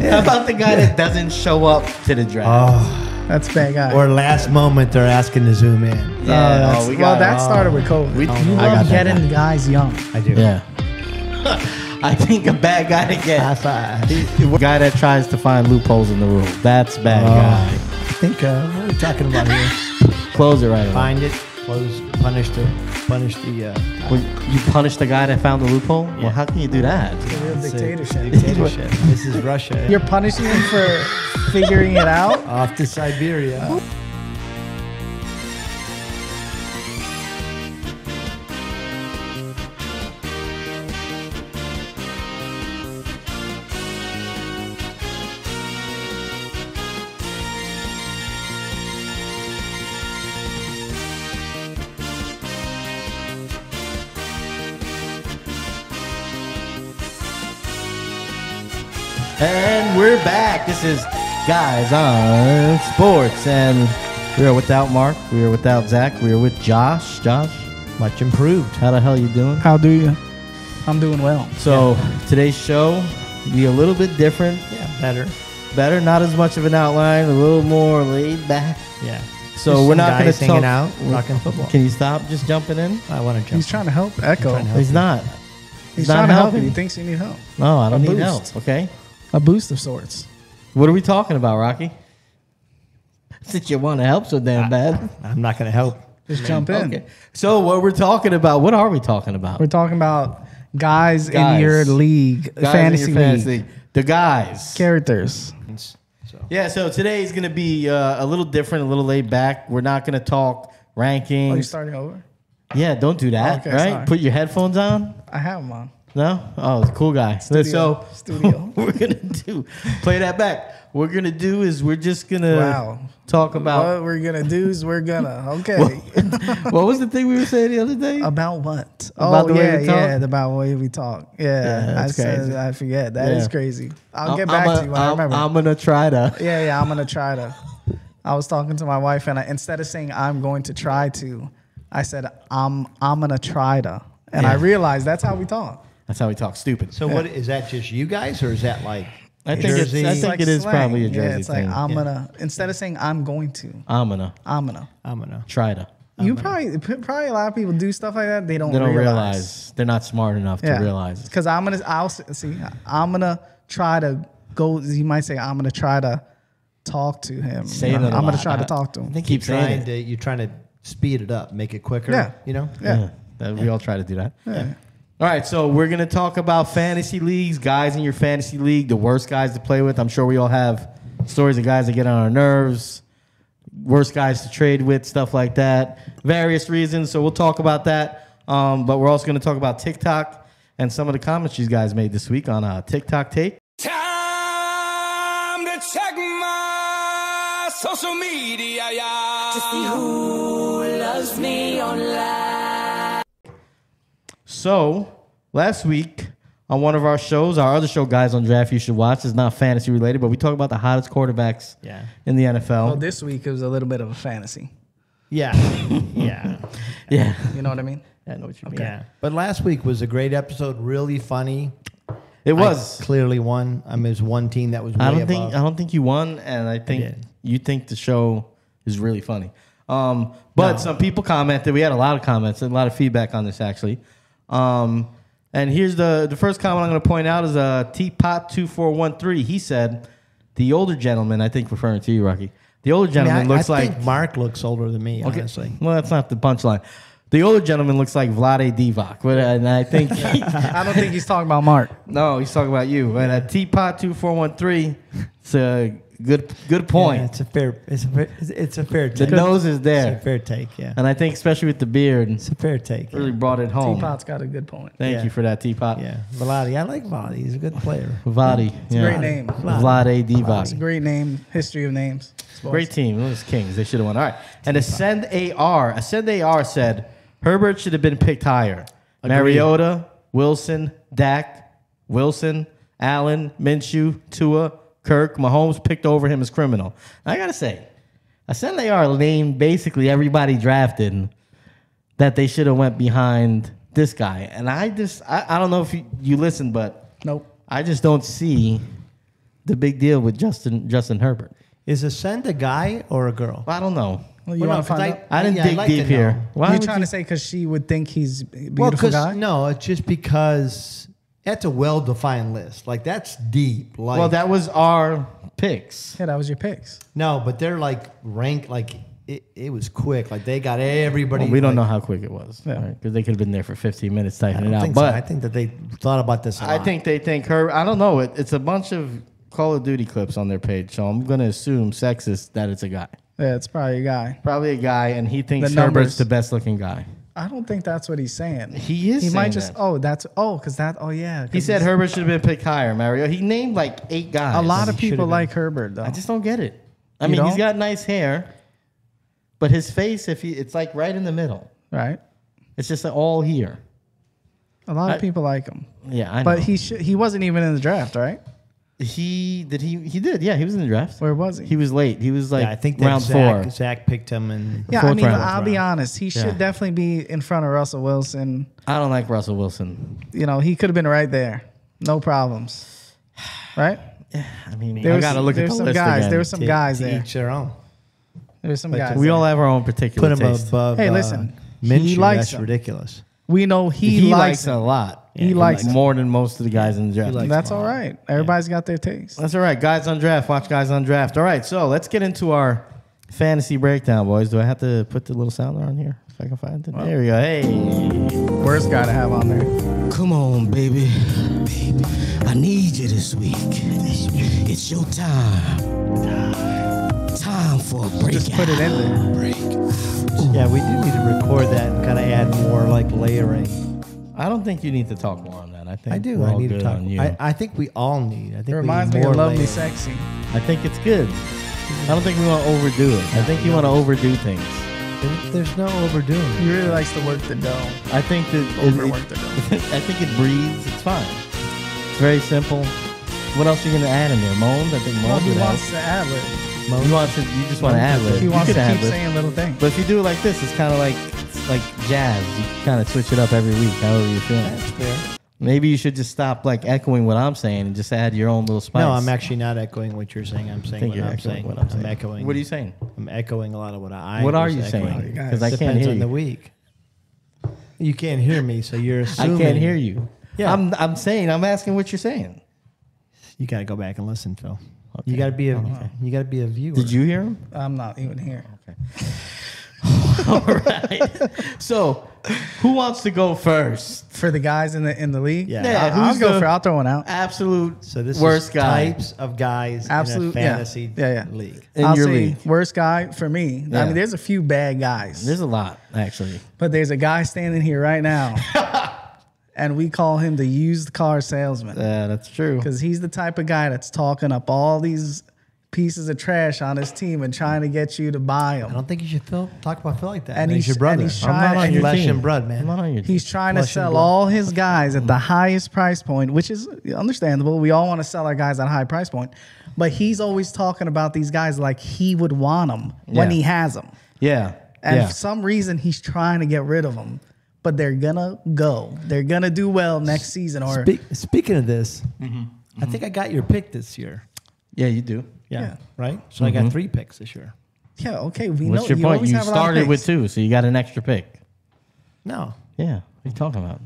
How about the guy that doesn't show up to the draft? Oh, That's a bad guy. or last moment they're asking to zoom in. Yeah, that started with COVID. We- You I got love that getting guys young. I do. Yeah. I think a bad guy to get. High five. A guy that tries to find loopholes in the rule. That's a bad guy. I think what are we talking about here? Close it right away. Find it, close, punish the. Well, you punish the guy that found the loophole? Well, how can you do that? Real dictatorship. Dictatorship. This is Russia. You're punishing him for figuring it out? Off to Siberia. And we're back. This is Guys on Sports. And we are without Mark. We are without Zach. We are with Josh. Josh, Much improved. how the hell you doing? How do you? I'm doing well. So today's show will be a little bit different. Yeah, better. Better, not as much of an outline, a little more laid back. Yeah. So Just we're some not going guys to hanging talk. out, talking football. Can you stop just jumping in? I want to jump. He's trying to help Echo. trying to help. He's not. He's not trying to help helping. you. He thinks you need help. No, I don't A need boost. help. Okay. A boost of sorts. What are we talking about, Rocky? Since you want to help so damn bad. I'm not going to help. Just jump in. Okay. So what we're talking about? What are we talking about? We're talking about guys Guys. in your league, Guys in fantasy your league, The guys. characters. Yeah. So today is going to be a little different, a little laid back. We're not going to talk rankings. Oh, you're starting over? Yeah. Don't do that. Okay, right. sorry. Put your headphones on. I have them on. No? Oh, cool guy. So Studio. we're gonna play that back. What we're gonna do is we're just gonna Wow. talk about What we're going to do is we're going to, okay. what was the thing we were saying the other day? About what? About the way we talk? about the way we talk. Yeah, that's crazy. I forget. That is Yeah. crazy. I'll get back to you when I remember. I'm gonna try to. Yeah, I'm gonna try to. I was talking to my wife, and instead of saying I'm going to try to, I said I'm gonna try to, and I Yeah. realized that's how we talk. That's how we talk. Stupid. So what is that? Just you guys, or is that like I think it's- Jersey? I think like it is slang. probably a Jersey Yeah, it's like thing. I'm gonna instead of saying I'm going to, I'm gonna I'm gonna. I'm gonna. try to. You probably a lot of people do stuff like that. They don't They don't realize. realize. They're not smart enough to realize. Because I'm gonna try to go. You might say I'm gonna try to talk to him. Saying You know, it a I'm gonna lot. try to talk to him. I think keep saying it. You're trying to speed it up, make it quicker. Yeah. You know. Yeah. We all try to do that. Yeah. All right, so we're going to talk about fantasy leagues, guys in your fantasy league, the worst guys to play with. I'm sure we all have stories of guys that get on our nerves, worst guys to trade with, stuff like that, various reasons. So we'll talk about that. But we're also going to talk about TikTok and some of the comments you guys made this week on TikTok Take. Time to check my social media, y'all. To see who loves me online. So last week on one of our shows, our other show, Guys on Draft You Should Watch, is not fantasy related, but we talk about the hottest quarterbacks in the NFL. Well, this week it was a little bit of a fantasy. Yeah. Yeah. Yeah. You know what I mean? I know what you mean. Yeah. But last week was a great episode, really funny. It was. I clearly won. I mean, there's one team that was way I above. don't think you won, and I think did. you think the show is really funny. But some people commented. We had a lot of comments, a lot of feedback on this actually. And here's the first comment I'm going to point out is Teapot2413. He said the older gentleman, I think referring to you, Rocky. The older gentleman looks I like think Mark looks older than me, honestly. Well, that's not the punchline. The older gentleman looks like Vlade Divac, and I think I don't think he's talking about Mark. no, he's talking about you. And Teapot2413, it's a good point. Yeah, it's a fair The take. nose is It's a there, fair take, yeah. and I think especially with the beard, It's a fair take. really brought it home. Teapot's got a good point. Thank you for that, Teapot. Yeah. Vladi. I like Vladi. He's a good player. Vlade, It's a great name. Vlade It's a Divac. great name. History of names. Great team. Those Kings. They should have won. All right. And Ascend AR said Herbert should have been picked higher. Mariota, Wilson, Dak, Wilson, Allen, Minshew, Tua, Kirk, Mahomes picked over him as criminal. I got to say, Ascend AR named basically everybody drafted that they should have went behind this guy. And I don't know if you listened, but Nope. I just don't see the big deal with Justin Herbert? Is Ascend a guy or a girl? I don't know. Well, you Well, want no, to find 'cause out? I didn't yeah, I'd dig like deep to know. here. Why You're would trying you- to say because she would think he's a Well, beautiful guy? no, it's just because that's a well-defined list. Like that's deep. Like Well, that was our picks. Yeah, that was your picks. no, but they're like ranked. Like it was quick. Like they got everybody. Well, we don't like, know how quick it was. Yeah. Because they could have been there for 15 minutes I typing don't it out. think so. But I think that they thought about this. I think they think her. I don't know. It's a bunch of Call of Duty clips on their page, so I'm gonna assume sexist that it's a guy, Yeah, it's probably a guy. probably a guy, and he thinks The numbers. Herbert's the best looking guy. I don't think that's what he's saying. He is. He might saying just. that. Because that. Oh yeah. 'cause He said he's- Herbert should have been picked higher. Mario. He named like 8 guys. a lot of He should've people been. like Herbert though. I just don't get it. I You mean, he's don't? got nice hair, but his face, it's like right in the middle. Right. It's just all here. A lot of people like him, Yeah, I know. but he wasn't even in the draft, right? He did. Yeah, he was in the draft. Where was he? He was late. He was like I think that round 4. Zach picked him and Yeah, I fourth mean, round. I'll be honest. He should Yeah. definitely be in front of Russell Wilson. I don't like Russell Wilson. You know, he could have been right there, no problems. Right? I mean, There I was- got to look there at was the some list guys. again. There were some guys to there. each their own. There were some But guys. We there. all have our own particular Put him taste. above. Hey, listen, he Minshew, likes that's him. ridiculous. We know he He likes likes it him. a lot. He likes like him. more than most of the guys in the draft. likes That's him. all right. Everybody's got their taste. That's all right. Guys on draft. Watch Guys on Draft. All right, so let's get into our fantasy breakdown, boys. Do I have to put the little sounder on here if I can find it? There we go. Hey. Worst guy to have on there. Come on, baby. I need you this week. It's your time. Time for a break. Just put it in there. Break. Yeah, we do need to record that and kind of add more like layering. I don't think you need to talk more on that. I think I do. we're I all need to good talk. on you. I think we all need. I think It we reminds need me more of Lovely layering. Sexy. I think it's good. I don't think we want to overdo it. I think you want to overdo things. There's no overdoing. He really likes to work the dough. I think that Overwork the dough. I think it breathes. It's fine. It's very simple. What else are you gonna add in there? Moans? I think Well, moans he would wants help. to ad lib. You just want to ad lib. He You wants to could keep ad-lib. saying little things. But if you do it like this, it's kind of like jazz. You kind of switch it up every week, however you feel. That's fair. Maybe you should just stop like echoing what I'm saying and just add your own little spice. No, I'm actually not echoing what you're saying. I'm I saying think what you're I'm echoing saying. what I'm saying. echoing. What are you saying? I'm echoing a lot of what I. What are was you echoing. saying? guys. Because I can't Depends hear on the you. week. You can't hear me, so you're I assuming. can't hear you. Yeah. I'm asking what you're saying. You got to go back and listen, Phil. Okay. You got to be a viewer. Did you hear him? I'm not even here. All right. So, who wants to go first? For the guys in the league, Yeah. Yeah, I'll who's go the- for. I'll throw one out. Absolute So this worst is guy types of guys Absolute- in a yeah. fantasy Yeah. league. in I'll your say league. worst guy for me. Yeah. I mean, there's a few bad guys, There's a lot actually. but there's a guy standing here right now, and we call him the used car salesman That's true. because he's the type of guy that's talking up all these pieces of trash on his team and trying to get you to buy I them. don't think you should talk about Phil like that. And He's he's- your brother. and he's I'm not trying- on and your flesh team. and blood, man. I'm not on your team. He's trying to Flesh and sell blood. all his guys at the highest price point, which is understandable. We all want to sell our guys at a high price point, but he's always talking about these guys like he would want them when Yeah. he has them. Yeah. And yeah. for some reason, he's trying to get rid of them, but they're gonna go. They're gonna do well next season. Or Speaking of this, I think I got your pick this year. Yeah, you do. Yeah. Right? So I got 3 picks this year. yeah, okay, we What's know your point? always You have a lot of started with picks. 2, so you got an extra pick. No. Yeah. What are you talking about?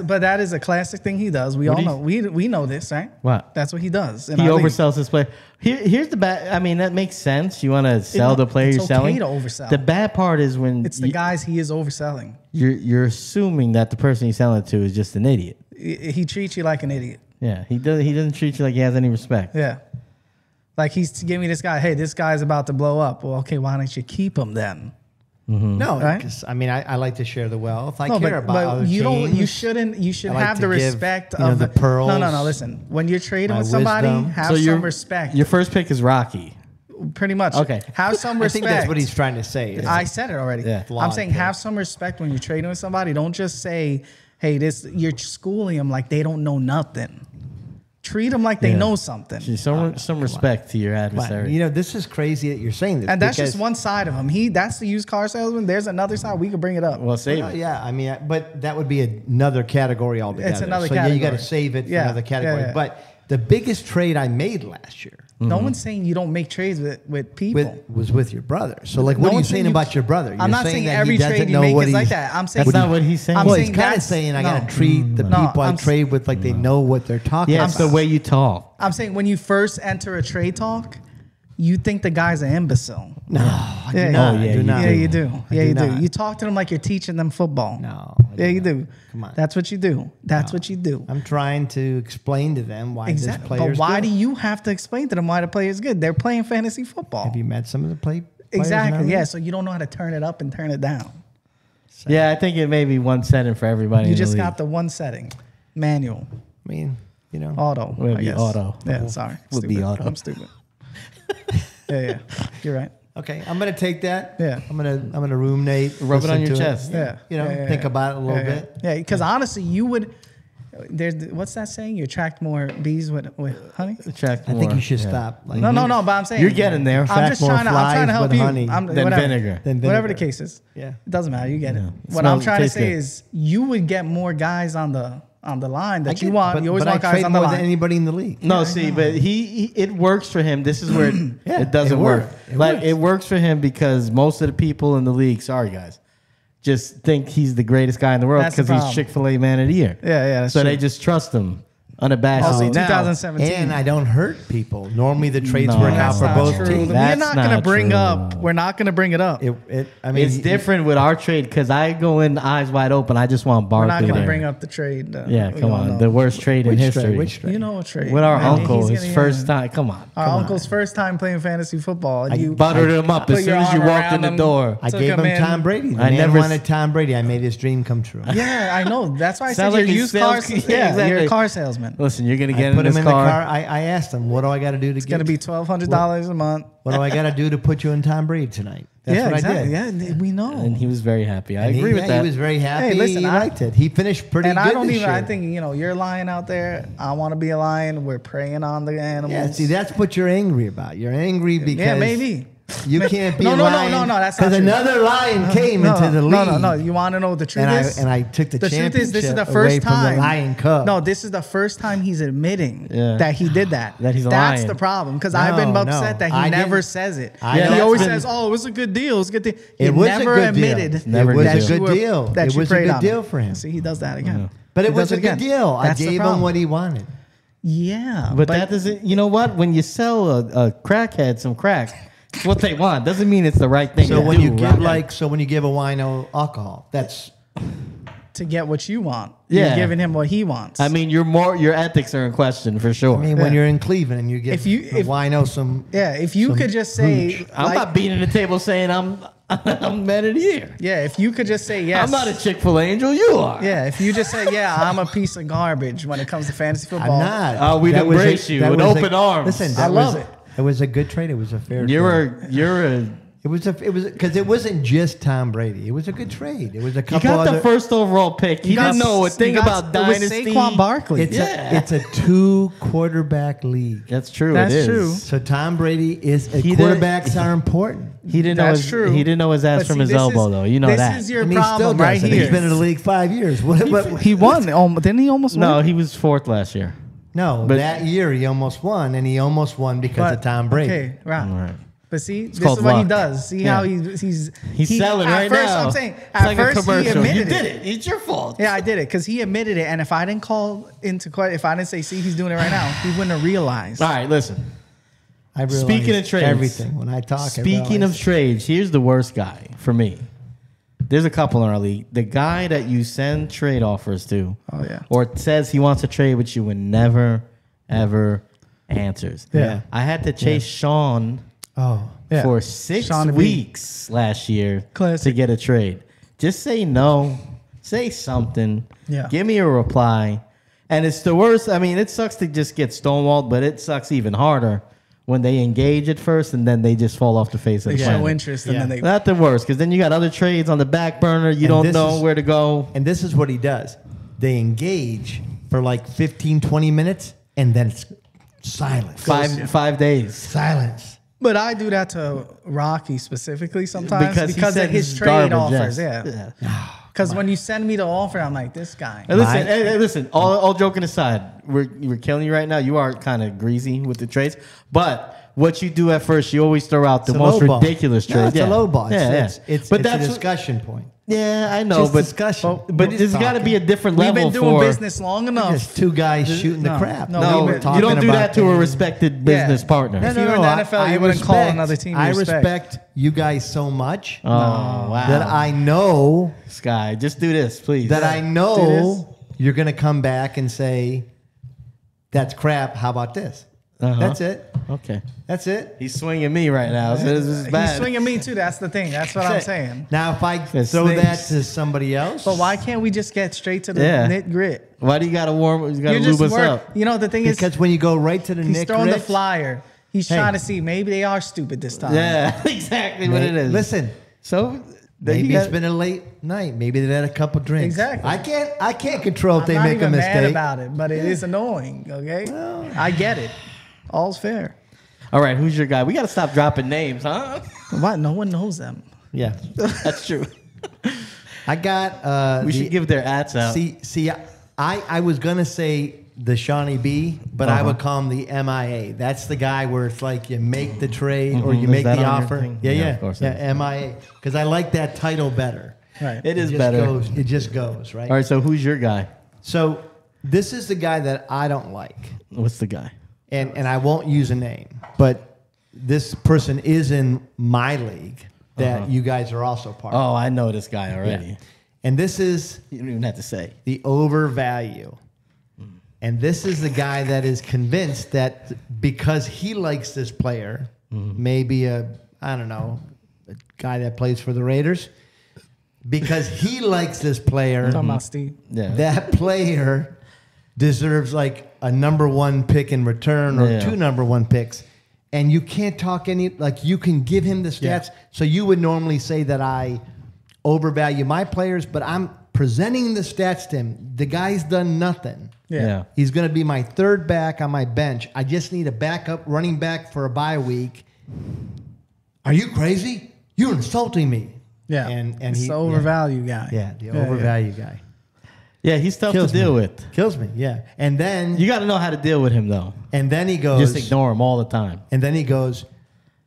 But that is a classic thing he does. We What all do know. We know this, right? What? That's what he does. in He our league. oversells his player. Here's the bad. I mean, that makes sense. You want to sell the player it's you're okay selling. to oversell. The bad part is when It's the guys he is overselling. you're assuming that the person you're selling it to is just an idiot. He treats you like an idiot. Yeah, he doesn't treat you like he has any respect. Yeah. Like he's giving me this guy. Hey, this guy's about to blow up. Well, okay, why don't you keep him then? No, Right? because I mean, I like to share the wealth. I No, care about other you don't. You teams. shouldn't. You should I like have to the give, respect you know, of the pearls, No. Listen, when you're trading my with somebody, wisdom. have some respect. Your first pick is Rocky. Pretty much. Okay. Have some I respect. think that's what he's trying to say. I said it already. Yeah. I'm Flawed saying pick. have some respect when you're trading with somebody. Don't just say, "Hey, this." You're schooling them like they don't know nothing. Treat them like they Yeah. know something. Some respect to your But, adversary. you know, this is crazy that you're saying this. And that's because- just one side of him. That's the used car salesman. There's another side. We could bring it up. Well, save Well, it. yeah, I mean, but that would be another category altogether. It's another so yeah, you got to category. save it for Yeah, another category. yeah, yeah. But the biggest trade I made last year No one's saying you don't make trades with people. Was with your brother. So like, what No are you one's saying saying about your brother? I'm You're not saying that every he doesn't trade you know make what is like he's- that. I'm saying That's not what he's saying. I'm Well, saying he's kind of that's- saying I no. gotta treat the No, people I I'm trade with like they know what they're talking Yeah, it's about. the way you talk. I'm saying when you first enter a trade talk, you think the guy's an imbecile. No, I do Yeah, not. yeah, I do you not. Yeah, you do. I Yeah, you do. not. You talk to them like you're teaching them football. No. I Yeah, you not. do. Come on. That's what you do. That's what you do. I'm trying to explain to them why Exactly. this player But is why good. do you have to explain to them why the player is good? They're playing fantasy football. Have you met some of the players? Exactly. in Yeah. our So you don't know how to turn it up and turn it down. Yeah, I think it may be one setting for everybody. You in just the got the one setting, manual, I mean, you know. auto. Would I be guess. auto. Yeah. Sorry. Would be Stupid. auto. I'm stupid. Yeah. You're right. Okay, I'm gonna take that. Yeah. I'm gonna ruminate. Rub it listen on your to chest. Yeah. You know, Yeah, think yeah. about it a little Yeah, bit. Yeah. Because honestly, you would. There's what's that saying? You attract more bees with honey. Attract I think more, you should yeah. stop. Like, No. But I'm saying You're getting there. I'm Attract just more trying to. I'm trying to flies help with you. honey I'm, than whatever. vinegar. Than Whatever the vinegar. case is. Yeah. It doesn't matter. You get it. Yeah. What I'm Smells- trying to tastes say good. is you would get more guys on the line that you want. You always but want I guys trade on the more than line. anybody in the league. No, see, but he it works for him. This is where Yeah, it doesn't it work. works. It Like works. it works for him because most of the people in the league, sorry guys, just think he's the greatest guy in the world That's the because he's problem. Chick-fil-A man of the year. Yeah, that's so true. they just trust him unabashedly. Also, Now, 2017. And I don't hurt people. Normally the trades No, work out that's for not both true. teams. We're That's not going to not bring true. up. We're not going to bring it up. I mean, it's different with our trade because I go in eyes wide open. I just want We're Barkley not going to there. bring up the trade. Yeah, We come all on, know. the worst trade in Which history. trade? Which trade? You know a trade. With our Man, uncle, he's his gonna- first time. Come on, Our come on. uncle's first time playing fantasy football. And I you buttered him up put as soon your as you arm walked in around the him. door. I took gave him him in. Tom Brady. The I man never wanted Tom Brady. I made his dream come true. Yeah, I know. That's why I said Sounds you're like a used car. sales- Yeah, exactly. you're a car salesman. Listen, you're gonna I get in put this him in car. the car. I asked him, what do I got to do to It's going to be $1,200 a month. What do I got to do to put you in Tom Brady tonight? That's yeah, what exactly. I did. Yeah, we know. And he was very happy. I And agree with that. He was very happy. Hey, listen, he I- liked it. He finished pretty And good I don't this even. I year. think you're a lion out there. I want to be a lion. We're preying on the animals. Yeah, see, that's what you're angry about. You're angry because Yeah, maybe. you can't be No, a no, no, lion. no, no, that's not because true. another lion came No, into the league. No. You want to know what the truth and is? I took the truth is, this is the championship first away from time. the Lion Cub. No, this is the first time he's admitting Yeah. that he did that. That he's a That's lion. the problem because I've been No, upset that he I never didn't- says it. I Yeah, he that's always been- says, "Oh, it was a good deal. It was a good deal." He It was a never good deal. admitted. It Never was did. a good deal. That It you was a preyed good on deal for him. See, he does that again. But He it was does a good again. deal. That's I the gave him problem. what he wanted. Yeah, But that doesn't. You know what? When you sell a crackhead some crack, it's what they want. Doesn't mean it's the right thing. So to when do, you give right? when you give a wino alcohol, that's to get what you want. Yeah. You're giving him what he wants. I mean, your ethics are in question for sure. I mean when you're in Cleveland and you give If you- a if- wino some yeah, if you some could just say, I'm like- not beating the table saying I'm man of the year. yeah, if you could just say yes. I'm not a Chick-fil-A angel. You are. Yeah, if you just say, yeah, I'm a piece of garbage when it comes to fantasy I'm football. not. Oh, we'd That was embrace you that with was open arms. Listen, I that love was, it. It was a good trade. It was a fair trade. You're a. It was because it wasn't just Tom Brady. It was a good trade. It was a You couple got other. the first overall pick. You didn't know a thing about it was dynasty. Saquon Barkley. It's Yeah. it's a 2 quarterback league. That's true. That's it is. true. So Tom Brady is He didn't- quarterbacks are important. He didn't know That's his, true. He didn't know his ass But from see, his this elbow is- though. You know this that. is your And he still problem right doesn't. here. He's been in the league 5 years. What, He won. Didn't he almost No, win? he was fourth last year. no, But- that year he almost won, and he almost won because of Tom Brady. Okay, right. All right. But see, this called is what he luck. does. See Yeah. how he's He's selling at right first, now. I'm saying It's at like a first he commercial. admitted You did it. It's your fault. Yeah, I did it because he admitted it. And if I didn't call into question, if I didn't say, "See, he's doing it right now," he wouldn't have realized. All right, listen. I realize Speaking of trades, everything when I talk. I Speaking of realize. trades, here's the worst guy for me. There's a couple in our league. The guy that you send trade offers to, Oh, yeah. or says he wants to trade with you and never, ever answers. Yeah. I had to chase Sean oh, Yeah. for 6 Sean B. weeks last year Classic. to get a trade. Just say no. Say something. Yeah. Give me a reply. And it's the worst. I mean, it sucks to just get stonewalled, but it sucks even harder when they engage at first and then they just fall off the face of They the show planet. interest and then they. Not the worst, because then you got other trades on the back burner. You And don't this know is- where to go. and this is what he does. They engage for like 15, 20 minutes, and then it's silence. Five days. Silence. But I do that to Rocky specifically sometimes Because he because said of his he's trade garbage, offers. yes. Yeah. Because when you send me the offer, I'm like, this guy. And listen, hey, listen. All joking aside, we're killing you right now. You are kind of greasy with the trades, but what you do at first, you always throw out the most ridiculous trades. It's a low ball. It's but it's a that's discussion point. Yeah, I know, but discussion. But there's got to be a different level. We've been doing business long enough. Just two guys shooting the crap. No, you don't do that to a respected business partner. If you were in the NFL, you wouldn't call another team. I respect you guys so much wow. that I know, Sky, just do this, please. that I know you're going to come back and say, that's crap. How about this? That's it. Okay. That's it. He's swinging me right now. So this is bad. He's swinging me too. That's the thing. That's what I'm saying. Now, if I throw that to somebody else. But why can't we just get straight to the knit grit? Why do you got to warm? You got to lube us up. You know, the thing is. Because when you go right to the he's knit throwing grit. the flyer. He's trying to see. Maybe they are stupid this time. Yeah, exactly what it is. Listen. So. Maybe it's been a late night. Maybe they had a couple drinks. Exactly. I can't control if they make a mistake. I'm not even mad about it, but it is annoying. Okay, I get it. All's fair. All right, who's your guy? We got to stop dropping names, huh? What? No one knows them. Yeah, that's true. I got. We should give their ads out. See, I was gonna say the Shawnee B, but I would call him the MIA. That's the guy where it's like you make the trade or you make the offer. Yeah, of course. Yeah, MIA. Because I like that title better. Right. It is better. It just goes, right? All right, so who's your guy? So this is the guy that I don't like. What's the guy? And I won't use a name, but this person is in my league that you guys are also part of. Oh, I know this guy already. Yeah. And this is You don't even have to say. the overvalue. And this is the guy that is convinced that because he likes this player, maybe a guy that plays for the Raiders, because he likes this player, Talking about Steve. that player deserves like a number one pick in return or 2 number one picks. And you can't talk you can give him the stats. Yeah. So you would normally say that I overvalue my players, but I'm presenting the stats to him. The guy's done nothing. Yeah. He's going to be my third back on my bench. I just need a backup running back for a bye week. Are you crazy? You're insulting me. Yeah. And he's he, the overvalue guy. Yeah, the overvalue guy. Yeah, he's tough to deal with. Kills me, yeah. And then you got to know how to deal with him, though. And then he goes, just ignore him all the time. And then he goes,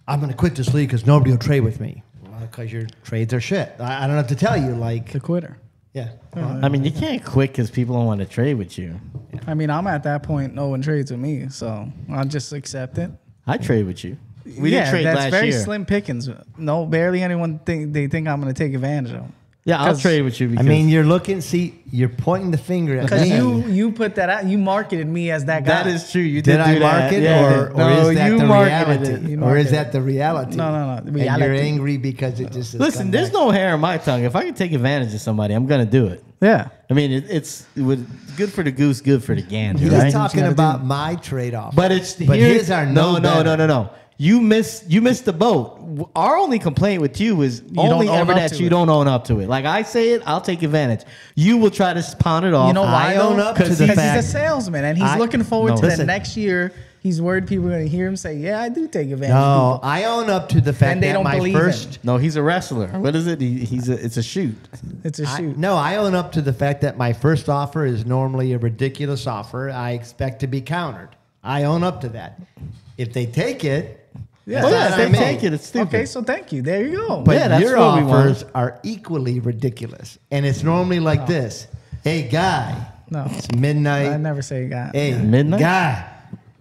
I'm going to quit this league because nobody will trade with me. Because your trades are shit. I don't have to tell you, like the quitter. Yeah. I mean, you can't quit because people don't want to trade with you. I mean, I'm at that point. No one trades with me, so I'll just accept it. I trade with you. We didn't trade last year. That's very slim pickings. No, barely anyone think I'm going to take advantage of them. Yeah, I'll trade with you. I mean, you're looking. See, you're pointing the finger at me. Because you put that out. You marketed me as that guy. That is true. You did I market, or is that the reality? Or is that the reality? No. Reality. And you're angry because it just. Listen, there's no hair on my tongue. If I can take advantage of somebody, I'm gonna do it. Yeah. I mean, it's good for the goose, good for the gander. He's right? talking about my trade off, but his are no. You missed the boat. Our only complaint with you is only ever that you don't own up to it. Like I say it, I'll take advantage. You will try to pawn it off. You know why? I own up to the because fact he's a salesman and he's looking forward to the next year. He's worried people are going to hear him say, "Yeah, I do take advantage." No, I own up to the fact and they that don't my believe first. him. No, he's a wrestler. What is it? It's a shoot. It's a shoot. No, I own up to the fact that my first offer is normally a ridiculous offer. I expect to be countered. I own up to that. If they take it. Yeah, if they take it, it's stupid. Okay, so thank you. There you go. But that's your what we want. offers are equally ridiculous. And it's normally like this. Hey, guy. No. It's midnight. I never say guy. Hey, midnight? Guy.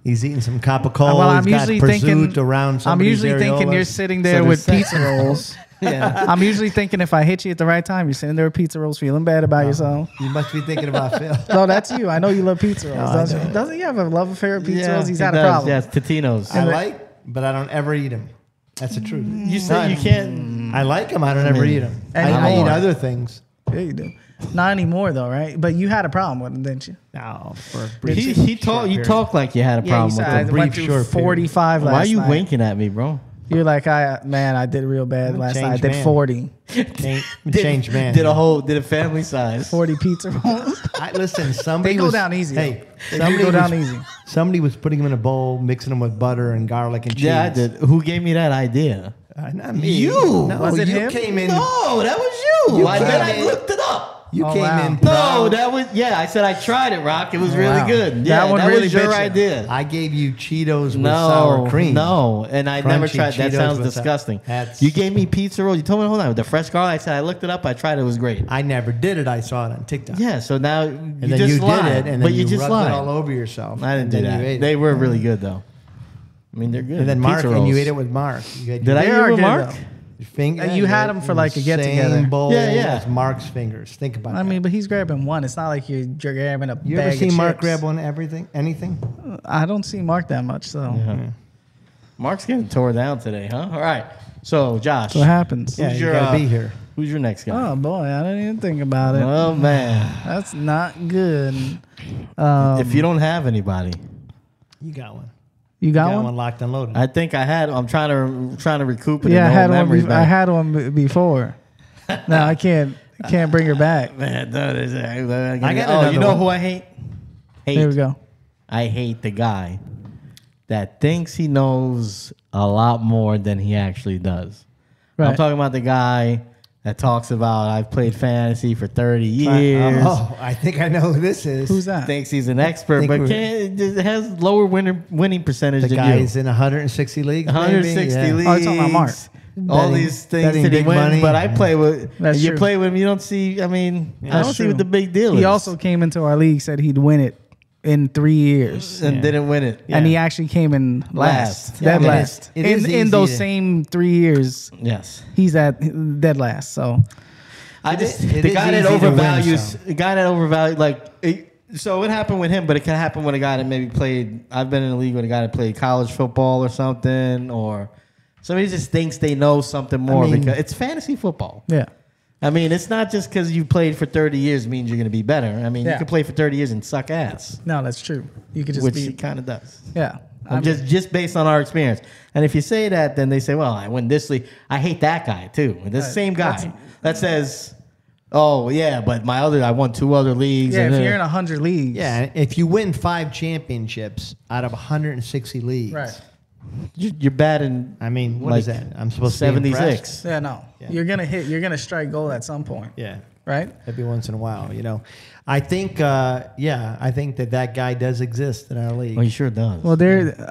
He's eating some capicola. Well, I'm He's usually got thinking pursuit around I'm somebody's usually thinking you're areolas. sitting there So with there's pizza rolls. Yeah. I'm usually thinking if I hit you at the right time, you're sitting there with pizza rolls, feeling bad about yourself. You must be thinking about Phil. No, that's you. I know you love pizza rolls. Doesn't he have a love affair with pizza rolls? He's had a problem. Yes, Totino's. I like, but I don't ever eat them. That's the truth. You say you can't. I like them. I don't ever eat them. I eat Anymore. other things. Yeah, you do. Not anymore though, right? But you had a problem with him, didn't you? No, for a brief You talk like you had a problem you with said I him. went brief, through short period. 45 last Why are you night. winking at me, bro? You're like, I did real bad last night. I changed did man. 40. Change man. Did a family size. 40 pizza rolls. Listen, somebody They go was, down easy. Hey, They go down easy. Somebody was putting them in a bowl, mixing them with butter and garlic and cheese. Yeah, I did. Who gave me that idea? Not me. You. No, Was it you him? came in. No, that was You I came in- looked it up. You Oh, came wow. in. No, proud. that was I said I tried it, Rock. It was really Wow. good. Yeah, That one that really was your bit you. idea. I gave you Cheetos with sour cream. No, and I never Crunchy tried. That Cheetos sounds with sour- disgusting. That's- You gave me pizza rolls. You told me hold on with the fresh garlic. I said I looked it up. I tried it. It was great. I never did it. I saw it on TikTok. Yeah, so now And you then just you lied, did it, and but then you just rubbed lied. it all over yourself. I didn't and do then you that. ate They it. were really good though. I mean, they're good. And then The Mark, pizza and you rolls. ate it with Mark. You had Did I They eat are it with good, Mark? though. your finger, You had them for like a same get-together. bowl Yeah, yeah. as Mark's fingers. Think about I that. mean, but he's grabbing one. It's not like you're grabbing a You bag ever of seen Mark chips. grab one? Anything? I don't see Mark that much, so Mark's getting tore down today, huh? All right. So Josh, what happens? Yeah, Who's you your, gotta be here. who's your next guy? Oh boy, I didn't even think about it. Oh man, That's not good. if you don't have anybody, You got one. You You got, got one? one locked and loaded. I think I had. I'm trying to recoup it. Yeah, I in had old one. memories, I had one before. No, I can't bring her back. Man, that is, I got oh, you another know one. who I hate? There we go. I hate the guy that thinks he knows a lot more than he actually does. I'm Right. talking about the guy that talks about I've played fantasy for 30 years. Oh, I think I know who this is. Who's that? Thinks he's an expert, Think but we're- just has lower winning percentage The than guy's you. in 160 leagues. 160 maybe? leagues. Oh, you're talking about Mark. All Betting- these things betting that he big wins, money. but I play with. That's and you true. play with him, you don't see. I mean, I don't That's see what true. the big deal is. He also came into our league, said he'd win it in 3 years. and didn't win it. And he actually came in Last. last. Yeah, Dead I mean, last. it is in easy those to- same 3 years, Yes. he's at dead last. So I just it the is guy that easy to win overvalues some. the guy that overvalues so it happened with him, but it can happen with a guy that maybe played. I've been in a league with a guy that played college football or something, or somebody just thinks they know something more mean- because it's fantasy football. yeah, I mean, it's not just because you played for 30 years means you're going to be better. I mean, you Yeah. can play for 30 years and suck ass, no, that's true. You could just which be he kind of does. yeah. I'm just based on our experience. And if you say that, then they say, well, I win this league. I hate that guy too. The Right. same guy That's- that says, oh, yeah, but I won 2 other leagues. yeah. and If you're in 100 leagues, Yeah, if you win 5 championships out of 160 leagues, right. you're bad in I mean, what like is that? I'm supposed to be impressed? 76. Yeah, no, Yeah. you're gonna strike gold at some point, Yeah, right? every once in a while, you know. I think, I think that guy does exist in our league. Well, he sure does. Well,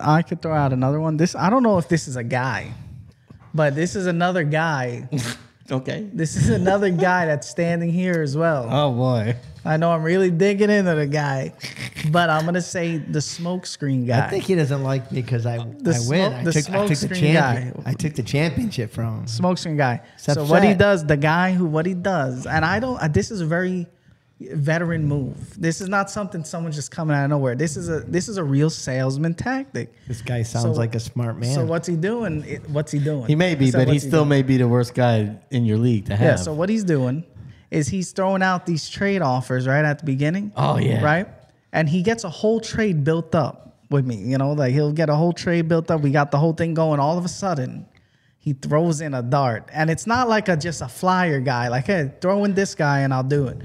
I could throw out another one. I don't know if this is a guy, but this is another guy. okay. This is another guy that's standing here as well. Oh, boy. I know I'm really digging into the guy, but I'm gonna say the smoke screen guy. I think he doesn't like me because I win. the smoke screen guy. I took the championship from him. Smoke screen guy. He's So what he upset. does, the guy who what he does, and I don't. This is a very veteran move. This is not something someone's just coming out of nowhere. This is a real salesman tactic. This guy sounds So- like a smart man. So what's he doing? What's he doing? He may be, So but he what's still doing? may be the worst guy in your league to have. Yeah. So what he's doing is he's throwing out these trade offers right at the beginning. Oh, yeah. Right. And he gets a whole trade built up with me. You know, like he'll get a whole trade built up. We got the whole thing going. All of a sudden, he throws in a dart, and it's not like just a flyer guy. Like, hey, throw in this guy and I'll do it.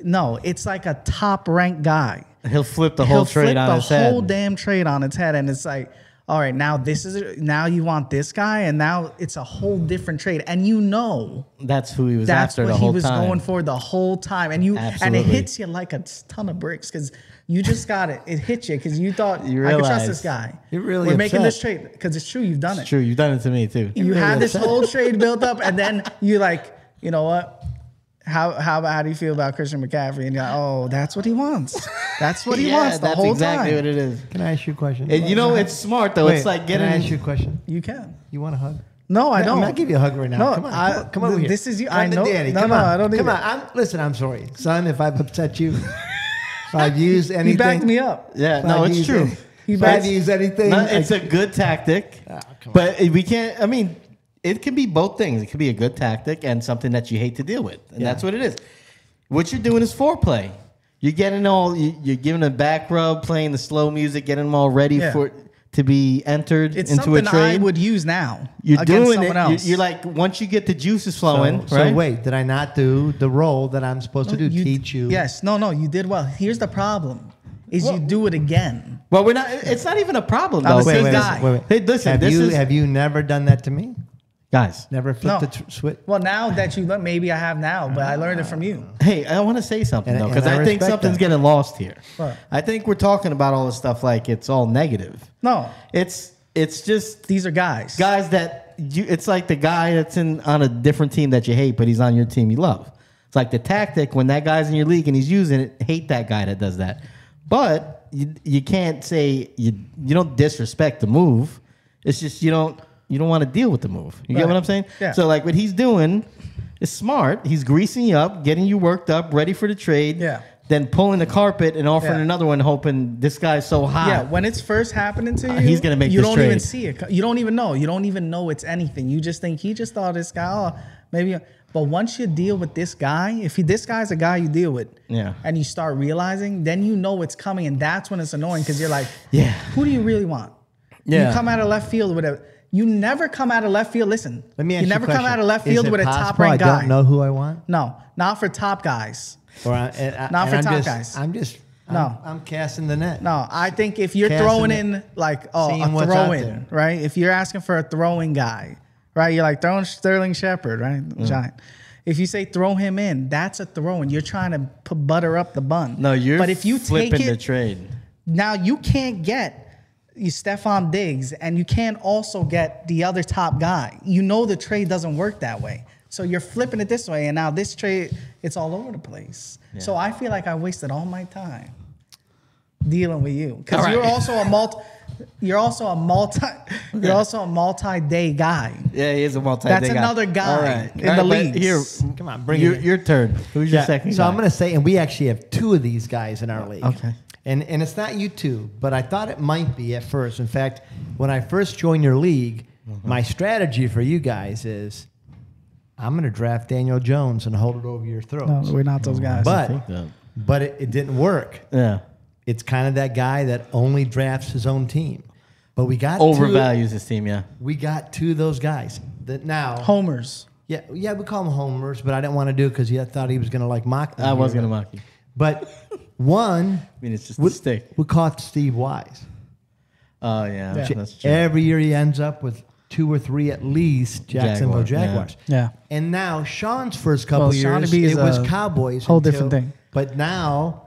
No, it's like a top ranked guy. He'll flip the whole trade on his the head. whole damn trade on its head, and it's like, all right, now you want this guy, and now it's a whole different trade, and you know That's who he was that's after what the he whole was time. going for the whole time, and it Absolutely. hits you like a ton of bricks because you just got it. It hit you because you thought You I could trust realize this guy. you're really We're making upset. this trade because it's true. You've done It's it. true. You've done it to me, too. You had this whole trade built up, and then you like, you know what? How do you feel about Christian McCaffrey? And you're like, oh, that's what he wants. That's what he Yeah, wants the that's whole exactly time. what it is. Can I ask you a question? And you know, it's smart, though. Wait, it's like can getting... I ask you a question? You can. You want a hug? No, I don't. I'm not give you a hug right now. No, come on, I- come over here. this is you- Come I to know- Daddy. no, come no, on. I don't need Come it. on. Listen, I'm sorry, son. If I've upset you, if I've used anything, He backed me up. Yeah, if no, I've it's used true. any- He if backs- I've used anything, No, it's a good tactic, come on. but we can't. I mean, it can be both things. It could be a good tactic and something that you hate to deal with, and that's what it is. What you're doing is foreplay. You're getting you're giving a back rub, playing the slow music, getting them all ready Yeah. to be entered It's into a something trade. I would use now. You're against doing someone it. else. You're like, once you get the juices flowing, So right? wait, did I not do the role that I'm supposed to do? Teach you? Yes. No, you did well. Here's the problem: is you do it again. Well, we're not. It's not even a problem I'm though. the same Wait, guy. wait. Hey, listen. Have this you is have you never done that to me? Guys. Never flipped No. the switch. Well, now that you maybe I have now, but I learned it from you. Hey, I want to say something, And- though, and because I I think respect something's that. getting lost here. What? I think we're talking about all this stuff like it's all negative. No, It's just these are guys. guys that it's like the guy that's on a different team that you hate, but he's on your team you love. It's like the tactic when that guy's in your league and he's using it, hate that guy that does that. But you can't say you don't disrespect the move. It's just you don't want to deal with the move. You get Right. what I'm saying? Yeah. So like what he's doing is smart. He's greasing you up, getting you worked up, ready for the trade. Yeah. Then pulling the carpet and offering Yeah. another one, hoping this guy's so hot. Yeah, when it's first happening to you, He's gonna make you this don't even trade. see it. You don't even know. You don't even know it's anything. You just think he just thought this guy, oh, maybe. But once you deal with this guy, this guy's a guy you deal with, Yeah. and you start realizing, then you know it's coming, and that's when it's annoying because you're like, Yeah. who do you really want? Yeah. You come out of left field with a. You never come out of left field. Listen, Let me ask you you never a come question. out of left Is field it with a possible top ranked I guy. don't know who I want. No, not for top guys. Or Not and for I'm top just, guys. I'm I'm casting the net. No, I think if you're Casting throwing it, in like seeing a what's throw out in, there. right? If you're asking for a throwing guy, right? You're like throwing Sterling Shepard, right? Giant. If you say throw him in, that's a throw in. You're trying to put butter up the bun. No, you're But if you take flipping the it, trade. now you can't get you Stephon Diggs and you can't also get the other top guy. You know the trade doesn't work that way. So you're flipping it this way, and now this trade, it's all over the place. So I feel like I wasted all my time dealing with you because All right. you're also a multi-day guy. Yeah, he is a multi. That's another guy in the but leagues. Here, Come on, bring your, it in. your turn. Who's your second? So guy? I'm going to say, and we actually have two of these guys in our league. Okay. And it's not you two, but I thought it might be at first. In fact, when I first joined your league, my strategy for you guys is I'm going to draft Daniel Jones and hold it over your throats. No, we're not those guys. But it didn't work. Yeah, It's kind of that guy that only drafts his own team. But we got overvalues his team. Yeah, we got two of those guys that now. homers. Yeah, we call them homers, but I didn't want to do it because he thought he was going to like mock them. I was here. gonna mock you. But one, I mean, it's just a stick. we caught Steve Wise. Oh yeah, Yeah. that's true. Every year he ends up with 2 or 3 at least Jacksonville Jaguar, yeah. Jaguars. Yeah. And now Sean's first couple Well, Sean years, B is it was a Cowboys. whole until- different thing. But now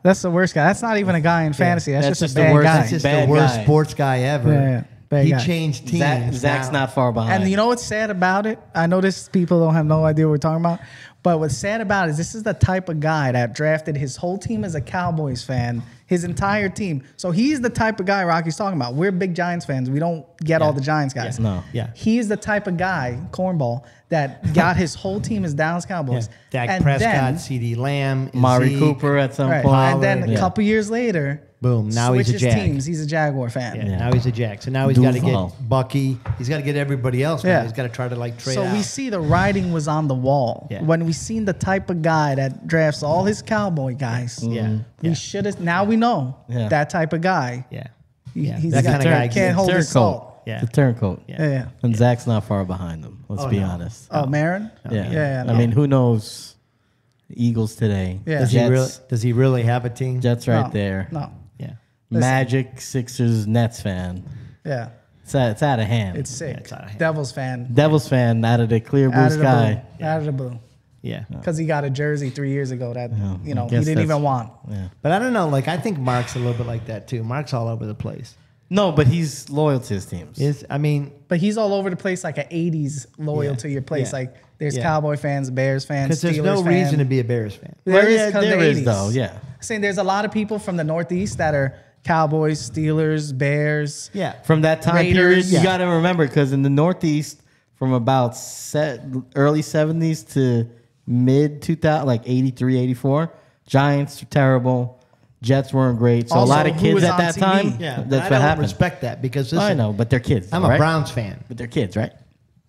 That's the worst guy. That's not even a guy in fantasy. That's, That's just just a the bad worst- guy. that's just Bad the worst guy. sports guy ever. Yeah. Bad He guy. changed teams. Zach's now. not far behind. And you know what's sad about it? I know this people don't have no idea what we're talking about. But what's sad about it is this is the type of guy that drafted his whole team as a Cowboys fan, his entire team. So he's the type of guy Rocky's talking about. We're big Giants fans. We don't get all the Giants guys. Yeah. No. Yeah. He's the type of guy, cornball, that got his whole team as Dallas Cowboys. Dak And Prescott, then- C.D. Lamb, Mari Zeke. Cooper at some right, point. and then a Yeah. couple years later, Boom, now he's a switches Jag. teams. He's a Jaguar fan. Yeah, now he's a Jack. So now he's got to Duval. get Bucky. He's got to get everybody else. Now. Yeah. He's got to try to like trade So out. we see the writing was on the wall Yeah. when we seen the type of guy that drafts all his Cowboy guys. Yeah. We should have. Now we know Yeah. that type of guy. Yeah. He- Yeah. he's That got- kind of guy can't hold his Turncoat. salt. Yeah. The turncoat. Yeah. Yeah. And Zach's not far behind them. Let's be honest. Oh, Marin. Yeah. Yeah. I mean, who knows? Eagles today. Yeah. Does he really have a team? Jets right No, there. No. Yeah. Listen. Magic, Sixers, Nets fan. Yeah. It's out of hand. It's sick. it's out of hand. Devils fan. Devils fan out of the clear blue Out of the sky. blue. Out of the blue. Yeah. Because he got a jersey 3 years ago that he guess didn't even that's- want. Yeah. But I don't know. Like I think Mark's a little bit like that too. Mark's all over the place. No, but he's loyal to his teams. I mean, But he's all over the place like an 80s loyal Yeah. to your place. Yeah. Like there's Yeah. Cowboy fans, Bears fans, because Steelers there's no fans. reason to be a Bears fan. There is, yeah, 'cause there the is 80s. though. Yeah. Saying there's a lot of people from the Northeast that are Cowboys, Steelers, Bears. Yeah. From that time Raiders. period, you Yeah. got to remember because in the Northeast, from about early 70s to mid 2000, like 83, 84, Giants were terrible. Jets weren't great. So Also, a lot of who kids was at on that TV? time, Yeah. that's I what don't happened. respect that because I know, but they're kids. I'm though, a right? Browns fan. But they're kids, right?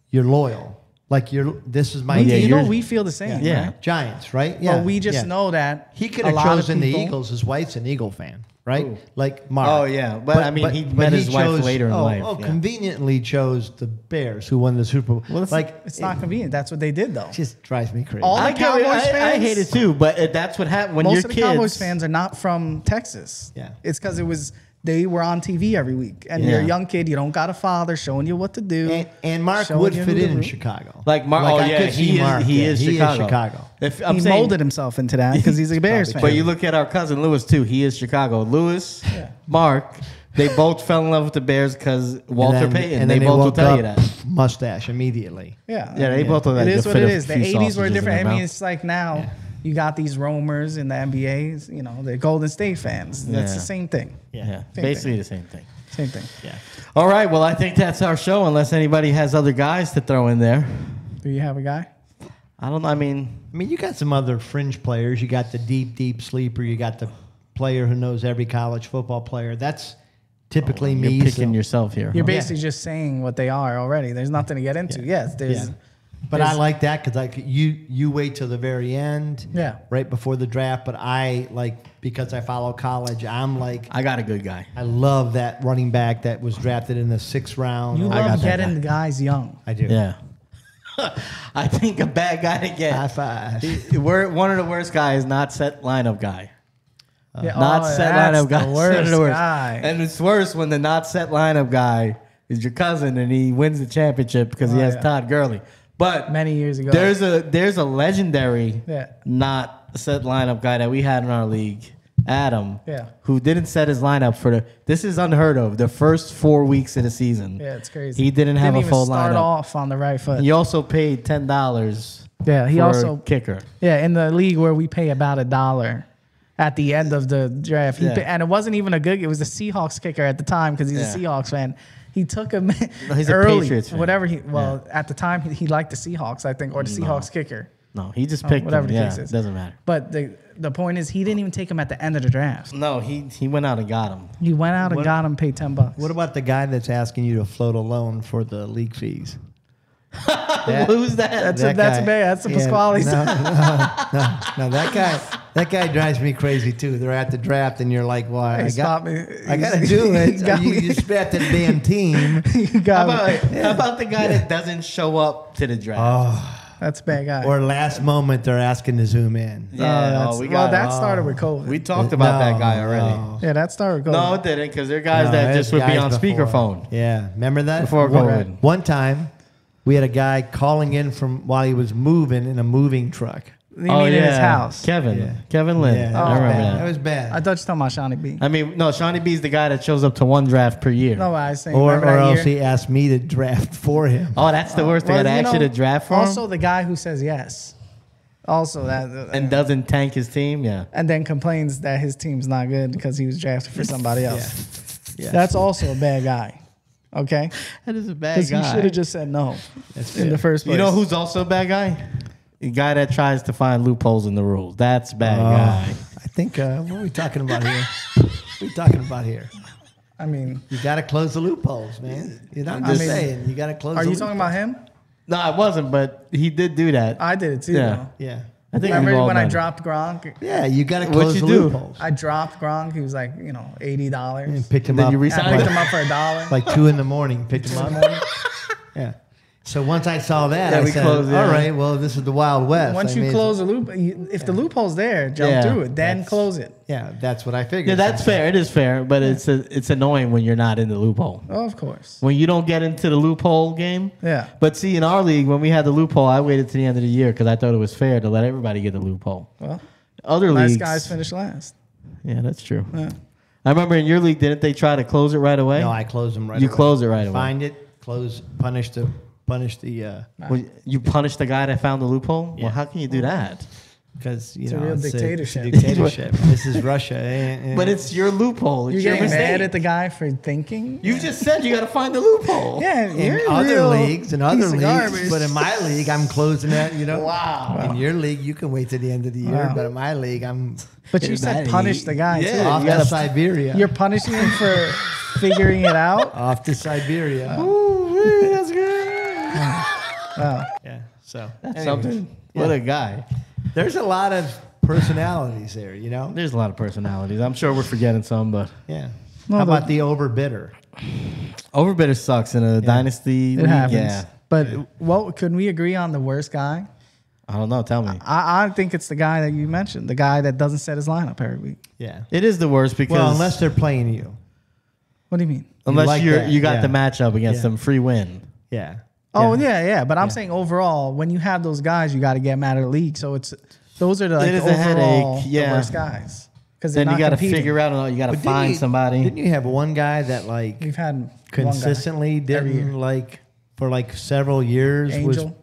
You're loyal. Like this is my Yeah, You team. know, you're- we feel the same. Yeah. right? Giants, right? Yeah. But we just yeah. know that He could a have lot of chosen the people- Eagles. His wife's an Eagle fan, right? Like Mark. Oh, yeah. But, I mean, he met his wife later in life, yeah. Conveniently chose the Bears, who won the Super Bowl. Well, it's- like It's not convenient. That's what they did, though. it just drives me crazy. All the I, get it. Cowboys I fans. hate it too, but that's what happened when Most you're of the kids. Cowboys fans are not from Texas. Yeah. It's because it was they were on TV every week. And you're a young kid, you don't got a father showing you what to do. And Mark would fit in Chicago. Like Mark, he is Chicago. He molded himself into that because he's a Bears fan. But you look at our cousin Lewis too. He is Chicago. Lewis, Mark, they both fell in love with the Bears because Walter Payton. And they both will tell you that. Mustache immediately. Yeah, they both will. It is what it is. The 80s were different. I mean, it's like now you got these roamers in the NBA. You know, the Golden State fans. That's the same thing. Yeah, basically the same thing. Same thing. Yeah. All right. Well, I think that's our show. Unless anybody has other guys to throw in there. Do you have a guy? I don't know. I mean, you got some other fringe players. You got the deep sleeper. You got the player who knows every college football player. That's typically me. You're picking yourself here. You're basically just saying what they are already. There's nothing to get into. Yes, there's. Yeah. But I like that because you wait till the very end, right before the draft. But I because I follow college. I'm like, I got a good guy. I love that running back that was drafted in the 6th round. You love getting the guys young. I do. Yeah. I think a bad guy to get. High five. We're one of the worst guys, not set lineup guy. Yeah, not set lineup guy. The worst guy. And it's worse when the not set lineup guy is your cousin and he wins the championship because he has Todd Gurley. But many years ago, there's a legendary not set lineup guy that we had in our league, Adam, who didn't set his lineup for this is unheard of. The first 4 weeks of the season, it's crazy. He didn't have a full lineup. Start off on the right foot. He also paid $10. Yeah, he for also kicker. Yeah, in the league where we pay about $1 at the end of the draft, and it wasn't even a good. It was a Seahawks kicker at the time because he's a Seahawks fan. He took him he's early, a Patriots fan. Whatever at the time he liked the Seahawks, I think, or the Seahawks kicker. No, he just picked whatever him. the case is. Doesn't matter. But the point is, he didn't even take him at the end of the draft. No, he went out and got him. He went out and got him, paid $10. What about the guy that's asking you to float a loan for the league fees? Who's that? That's a Pasquale. No, that guy drives me crazy too. They're at the draft and you're like, well, I got to do it. You spent the damn team. How about the guy that doesn't show up to the draft? Oh. That's a bad guy. Or last moment they're asking to zoom in. Yeah, that started with COVID. We talked about that guy already. Yeah, that started with COVID. No, it didn't because there are guys that just would be on speakerphone. Yeah, remember that? Before COVID. One time, we had a guy calling in from while he was moving in a moving truck. You mean in his house? Kevin Lynn. Yeah, I remember that. That was bad. I thought you were talking about Shawnee B. I mean, no, Shawnee B is the guy that shows up to one draft per year. No, I was saying. Or else he asked me to draft for him. Oh, that's the worst. They got to ask you to draft for him? Also, the guy who says yes. Also, that. And doesn't tank his team, And then complains that his team's not good because he was drafted for somebody else. Yeah. That's also a bad guy. Okay? That is a bad guy. Because he should have just said no in the first place. You know who's also a bad guy? The guy that tries to find loopholes in the rules. That's a bad guy. I think, what are we talking about here? What are we talking about here? I mean, you got to close the loopholes, man. I'm just saying, you got to close the loopholes. Are you talking about him? No, I wasn't, but he did do that. I did it too, Yeah. Yeah. I think remember when I dropped Gronk? Yeah, you got to close the loopholes. I dropped Gronk. He was like, $80. And picked him Then up. you I re-signed picked him up for $1. Like 2 in the morning. Picked him up. Yeah. So once I saw that, I said, all right, well, this is the Wild West. Once you close the loop, if the loophole's there, jump through it, then close it. Yeah, that's what I figured. Yeah, that's fair. It is fair, but it's annoying when you're not in the loophole. Oh, of course. When you don't get into the loophole game. Yeah. But see, in our league, when we had the loophole, I waited to the end of the year because I thought it was fair to let everybody get the loophole. Well, other nice leagues, guys finish last. Yeah, that's true. Yeah. I remember in your league, didn't they try to close it right away? No, I closed them right away. You closed it right away. Find it, punish the. Well, you punish the guy that found the loophole? Yeah. Well, how can you do that? Because it's a real dictatorship. Dictatorship. This is Russia. But it's your loophole. It's you're your getting mistake. mad at the guy for thinking. You just said you got to find the loophole. Yeah, in other leagues, but in my league, I'm closing it. Wow. In your league, you can wait to the end of the year, but in my league, I'm. But you said punish the guy too. Off to Siberia. You're punishing him for figuring it out. Off to Siberia. Ooh, that's good. Wow. Yeah. So that's something. What a guy. There's a lot of personalities there, There's a lot of personalities. I'm sure we're forgetting some, but yeah. How about the overbidder? Overbidder sucks in a dynasty league. Happens. Yeah. But couldn't we agree on the worst guy? I don't know. Tell me. I think it's the guy that you mentioned, the guy that doesn't set his lineup every week. Yeah. It is the worst because unless they're playing you. What do you mean? Unless like you that, got yeah. the matchup against Yeah. them, free win. Yeah. Oh yeah. But I'm saying overall, when you have those guys, you got to get them out of the league. So those are the, like, It is the a headache, overall yeah. the worst guys because Then you got to figure out. You got to But find somebody. Didn't you have one guy that like We've had consistently one guy every year. didn't like for like several years was Angel.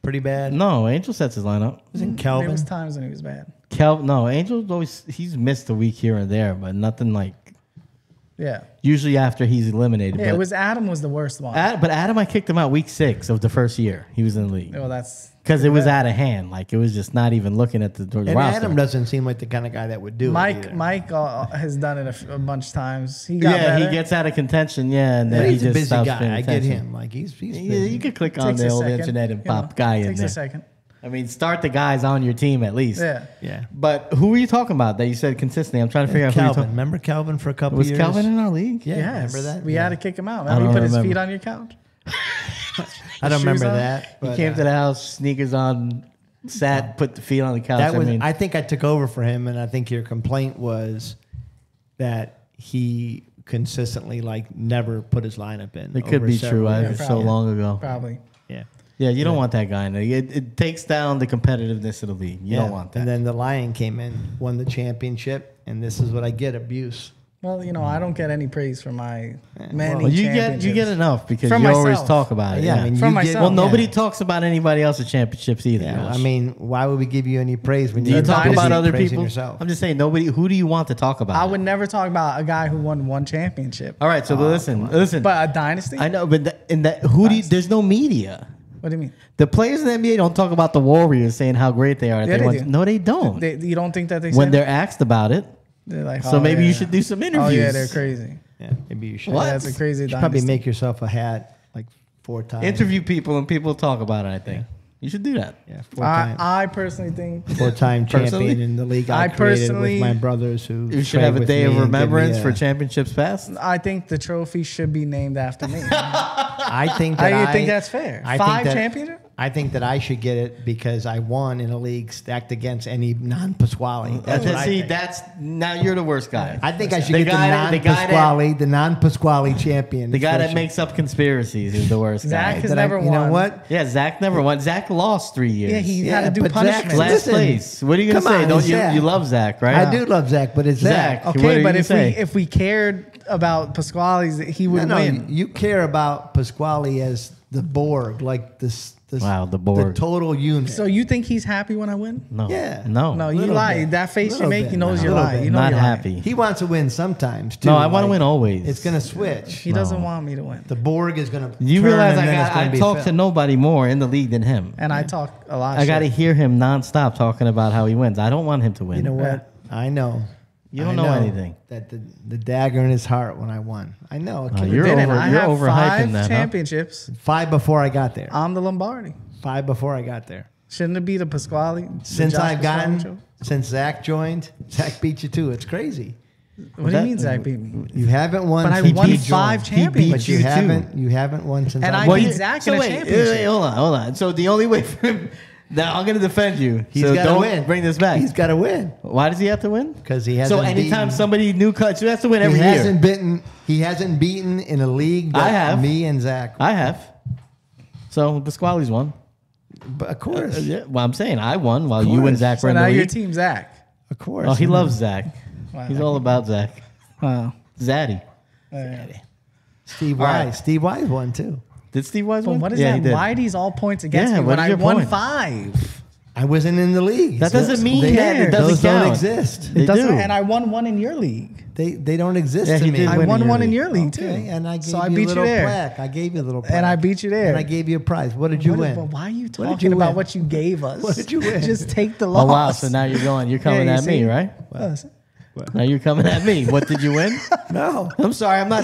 pretty bad? No, Angel sets his lineup. Wasn't There Kelvin? was times when he was bad. No, Angel's always he's missed a week here and there, but nothing like. Yeah. Usually after he's eliminated. Yeah, but it was Adam was the worst one. But Adam, I kicked him out week 6 of the first year he was in the league Well, that's because it was out of hand. Like it was just not even looking at the And roster. Adam doesn't seem like the kind of guy that would do it. Mike. either. Mike has done it a bunch of times. He got Yeah, better. he gets out of contention. Yeah, and But then he he's a just busy stops paying guy. I get attention. him. Like he's busy. Yeah, you could click on Takes the a old second, internet and you know, pop guy in takes there. a second. I mean, start the guys on your team at least. Yeah. Yeah. But who were you talking about that you said consistently? I'm trying to figure out who you're Calvin. talking. Remember Calvin for a couple Was years? Calvin in our league? Yeah, Yes. remember that? We Yeah. had to kick him out. I Remember he don't put his remember. feet on your couch. I don't shoes remember on? that. He but, came to the house, sneakers on, sat, put the feet on the couch. that was. I mean, I think I took over for him, and I think your complaint was that he consistently like never put his lineup in. it could over be several true. years. It's so probably. long ago. Probably. Yeah. Yeah, you don't want that guy in there. It takes down the competitiveness of the league. You don't want that. And then the Lion came in, won the championship, and this is what I get: abuse. Well, you know, I don't get any praise for my many well, you get championships. enough because From you always myself. talk about it. Yeah, Yeah, I mean, From you get- myself. well, nobody yeah. talks about anybody else's championships either. Yeah, Josh. I mean, why would we give you any praise when do you you're talk busy about other praising people? yourself? I'm just saying, nobody. Who do you want to talk about? I would never talk about a guy who won one championship. All right, so listen. But a dynasty? I know, but who do you, there's no media. What do you mean? The players in the NBA don't talk about the Warriors saying how great they are. Yeah, they do. No, they don't. You don't think that they when say they're that? asked about it. They're like, So oh, maybe yeah. you should do some Oh, interviews. yeah, they're crazy. Yeah, maybe you should. What? Yeah, that's a crazy You should probably dynasty. make yourself a hat like 4 times. Interview people and people talk about it. I think you should do that. Yeah, 4 times. I personally think 4-time Personally? champion in the league. I I created personally- with my brothers who. You should trade have a with day me of and give me remembrance a- for championships past. I think the trophy should be named after me. I think that I think that's fair. I 5 think that- championships? I think that I should get it because I won in a league stacked against any non-Pasquale. That's what I See, think. that's now you're the worst guy. I think I should The get guy the that- non-Pasquale champion. The guy that Especially- makes up conspiracies is the worst Zach guy. has that never You know won. what? Yeah, Zach never won. Zach lost 3 years. Yeah, he Yeah, had to do but Zach- punishment. last Listen, place. What are you gonna come say? on, Don't it's you? Zach. You love Zach, right? I do love Zach, but it's Zach. Zach. What Okay, are but you gonna say? if we cared about Pasquale's, he would No, win. you care about Pasquale as the Borg, like this. Wow, the Borg. The total unit. So you think he's happy when I win? No. Yeah. No. No, you Little lie. bit. That face you Little make, bit. he knows A you're little lying. bit. You know Not you're lying. happy. He wants to win sometimes too. No, I want to win always. It's going to switch. He doesn't want me to win. The Borg is going to. You realize I talk to nobody more in the league than him. And I talk a lot. I got to shit. hear him nonstop talking about how he wins. I don't want him to win. You know what? I know. You don't I know anything. That the dagger in his heart when I won. I know. Oh, you're Didn't. over- I you're have overhyping 5 that, huh? championships. 5 before I got there. I'm the Lombardi. 5 before I got there. Shouldn't it be the Pasquale? Since the Josh I've Pasquale gotten, show? since Zach joined, Zach beat you too. It's crazy. What do you mean Zach beat me? You haven't won. But I since won he 5 joined. championships. But you you too. haven't. You haven't won since. And I won. beat Zach in a wait, championship. wait, hold on. So the only way for him, now I'm going to defend you. He's so got to don't win. bring this back. He's got to win Why does he have to win? because he hasn't. So anytime beaten, somebody new cuts, he has to win every he year. hasn't beaten. He hasn't beaten in a league. That I have. me and Zach. I have. So Pasquale's won. But of course, Yeah, well, I'm saying I won while you and course. Zach were So in now the your league. team Zach. of course. Oh, he loves Zach. Wow. He's all about Zach. Wow. Zaddy. Steve All Wise. right. Steve Wise won too. Did Steve Wise But win? what is Yeah, he that? did. Why are these all points against Yeah, me what when is I your won point? 5? I wasn't in the league. That doesn't mean they, that it doesn't those don't count. exist. They It doesn't, do. and I won one in your league. They don't exist Yeah, to he me. did I win won in your one in league. your league too. Okay, and I gave so I you beat a little you there. plaque. I gave you a little plaque. And I beat you there. And I gave you a prize. What did you What- win? But why are you What did talking you about win? what you gave us? What did you win? Just take the loss. Oh wow! So now you're coming you at me, see? right? Us. Now you're coming at me. What did you win? No. I'm sorry, I'm not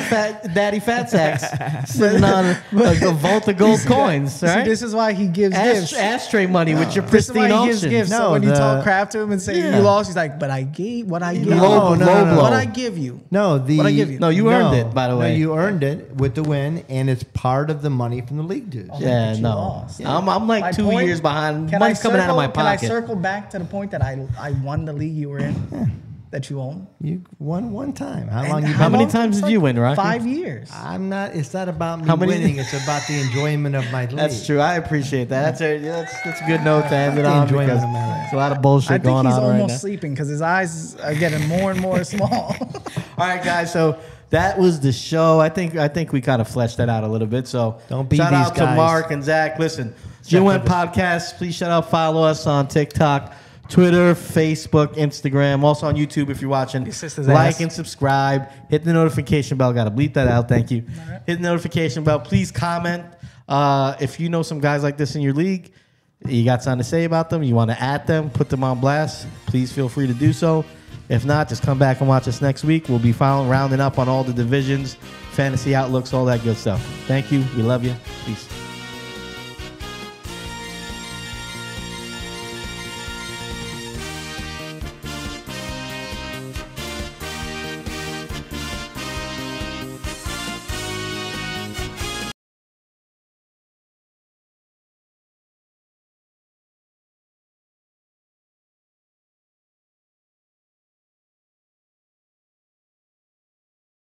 Daddy Fat Sacks sitting on a vault of gold coins. See, Right? this is why he gives gifts. Ashtray money with your This is pristine why he gives auction. gifts. So No, when you the- talk crap to him and say Yeah. you lost, he's like, "But I gave what I give you. Low- low blow. What I give you. No, the What'd I give you? No, you earned it, by the way. No, you earned it with the win, and it's part of the money from the league dues. Yeah, But you no. lost. I'm like My 2 point- years behind. Can Money's I coming out of my Can I pocket. circle back to the point that I won the league you were in? that you own? You won one time. How long you? How many long? times It's did you win, Rocky? 5 years. I'm not. It's not about me How many- winning. It's about the enjoyment of my league. That's true. I appreciate that. That's a good note to end it The on enjoyment because of my life. there's a lot of bullshit I think going he's on right almost now. sleeping because his eyes are getting more and more small. All right, guys. So that was the show. I think we kind of fleshed that out a little bit. So Don't be shout these out to guys. Mark and Zach. Listen, GWN Podcast. Please shout out, follow us on TikTok, Twitter, Facebook, Instagram. Also on YouTube if you're watching. Your sister's Like ass. and subscribe. Hit the notification bell. Got to bleep that out. Thank you. Hit the notification bell. Please comment. If you know some guys like this in your league, you got something to say about them, you want to add them, put them on blast, please feel free to do so. If not, just come back and watch us next week. We'll be rounding up on all the divisions, fantasy outlooks, all that good stuff. Thank you. We love you. Peace.